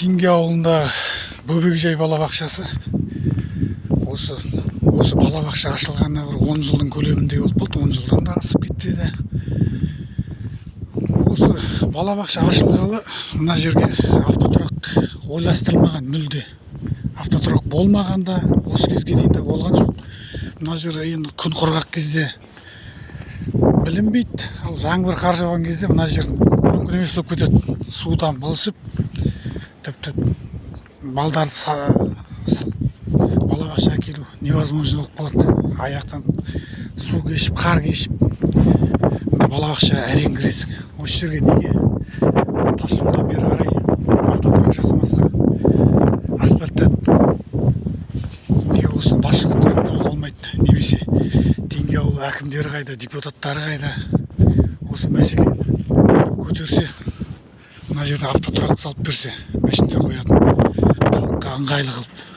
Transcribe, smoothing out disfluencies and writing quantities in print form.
Теңге ауылында Бөбекжай балабақшасы осы балабақша ашылғанына бір 10 жылдың көлемінде болып қалды. 10 жылдан да асып кетті де. Осы балабақша ашылғалы мына жерге автотұрақ ойластырылмаған мүлде. Автотұрақ болмағанда осы кезге дейін де болған жоқ. Мына жер енді күн құрғақ кезде білінбейді. Ал жаңбыр қар жауған кезде мына жер мүмкін емес болып кетеді. Судан былшып, тіпті балдарды балабақша әкелу невозможно болып қалады. Аяқтан су кешіп, қар кешіп, балабақша әрең кіресің. Осы жерге неге тас жолдан бері қарай автотұрақ жасамасқа, асфальтты неге осы басшылықтар қолға алмайды? Немесе Теңге ауылы әкімдері қайда, депутаттары қайда? Осы мәселені көтерсе, мына жерде автотұрақ салып берсе, машина қоятын, халыққа ыңғайлы қылып.